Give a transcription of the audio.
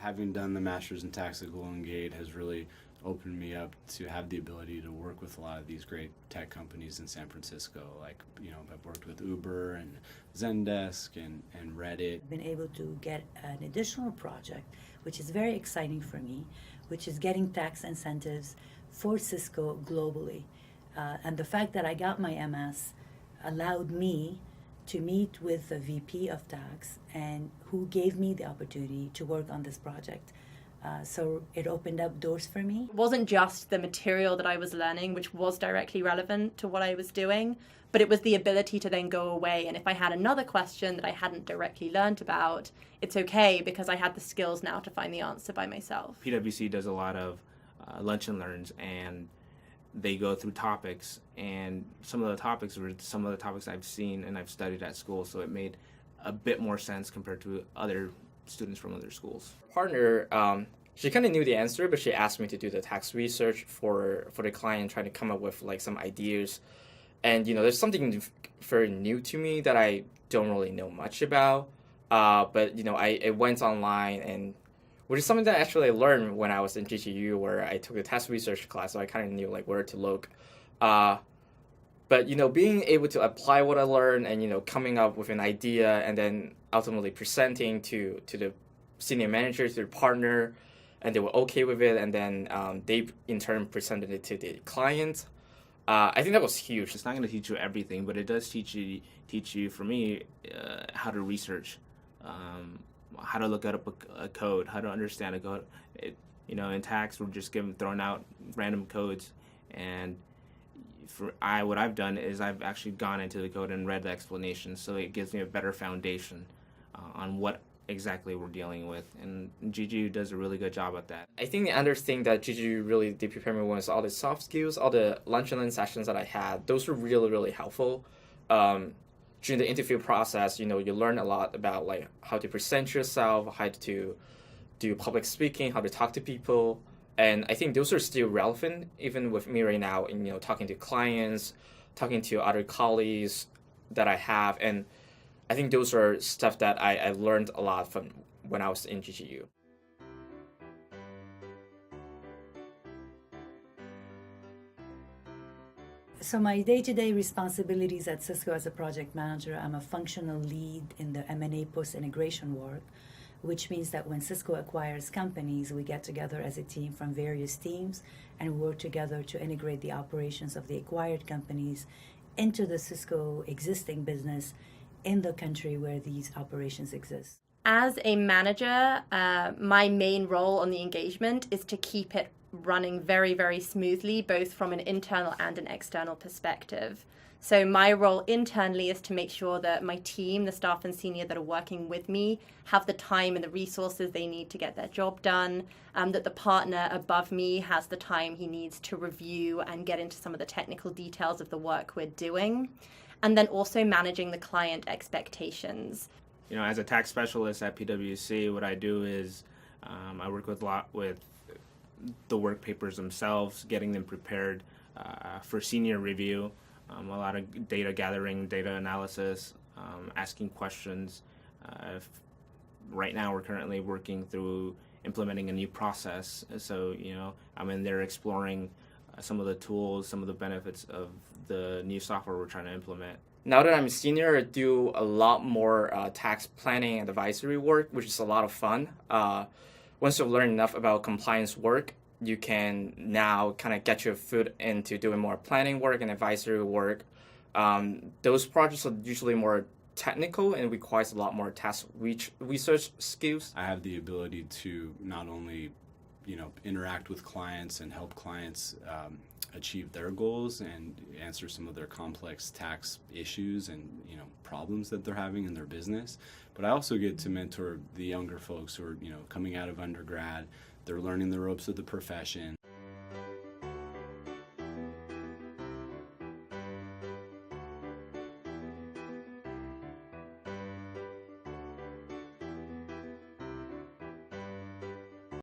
Having done the Master's in Tax at Golden Gate has really opened me up to have the ability to work with a lot of these great tech companies in San Francisco. Like, I've worked with Uber and Zendesk and Reddit. I've been able to get an additional project, which is very exciting for me, which is getting tax incentives for Cisco globally. And the fact that I got my MS allowed me to meet with the VP of tax and who gave me the opportunity to work on this project. So it opened up doors for me. It wasn't just the material that I was learning, which was directly relevant to what I was doing, but it was the ability to then go away. And if I had another question that I hadn't directly learned about, it's okay because I had the skills now to find the answer by myself. PwC does a lot of lunch and learns, and they go through topics, and some of the topics were some of the topics I've seen and I've studied at school, so it made a bit more sense compared to other students from other schools. Partner, she kind of knew the answer, but she asked me to do the tax research for the client, trying to come up with like some ideas. And there's something very new to me that I don't really know much about. But I went online, and which is something that actually I learned when I was in GGU, where I took a tax research class, so I kind of knew like where to look. But being able to apply what I learned and coming up with an idea and then ultimately presenting to the senior manager, to the partner, and they were okay with it, and then they in turn presented it to the client. I think that was huge. It's not going to teach you everything, but it does teach you, for me, how to research, how to look up a code, how to understand a code. In tax, we're just throwing out random codes, and what I've done is I've actually gone into the code and read the explanation, so it gives me a better foundation on what exactly we're dealing with, and GGU does a really good job at that. I think the other thing that GGU really did prepare me was all the soft skills, all the lunch and learn sessions that I had. Those were really, really helpful. During the interview process, you learn a lot about like how to present yourself, how to do public speaking, how to talk to people. And I think those are still relevant even with me right now in talking to clients, talking to other colleagues that I have. And I think those are stuff that I learned a lot from when I was in GGU. So my day-to-day responsibilities at Cisco as a project manager, I'm a functional lead in the M&A post-integration work, which means that when Cisco acquires companies, we get together as a team from various teams and work together to integrate the operations of the acquired companies into the Cisco existing business in the country where these operations exist. As a manager, my main role on the engagement is to keep it running very, very smoothly, both from an internal and an external perspective. So my role internally is to make sure that my team, the staff and senior that are working with me, have the time and the resources they need to get their job done, that the partner above me has the time he needs to review and get into some of the technical details of the work we're doing, and then also managing the client expectations. As a tax specialist at PwC, what I do is I work a lot with the work papers themselves, getting them prepared for senior review. A lot of data gathering, data analysis, asking questions. Right now, we're currently working through implementing a new process. So, I'm in there exploring some of the tools, some of the benefits of the new software we're trying to implement. Now that I'm a senior, I do a lot more tax planning and advisory work, which is a lot of fun. Once you've learned enough about compliance work, you can now kind of get your foot into doing more planning work and advisory work. Those projects are usually more technical and requires a lot more tax research skills. I have the ability to not only, interact with clients and help clients achieve their goals and answer some of their complex tax issues and problems that they're having in their business, but I also get to mentor the younger folks who are coming out of undergrad. They're learning the ropes of the profession.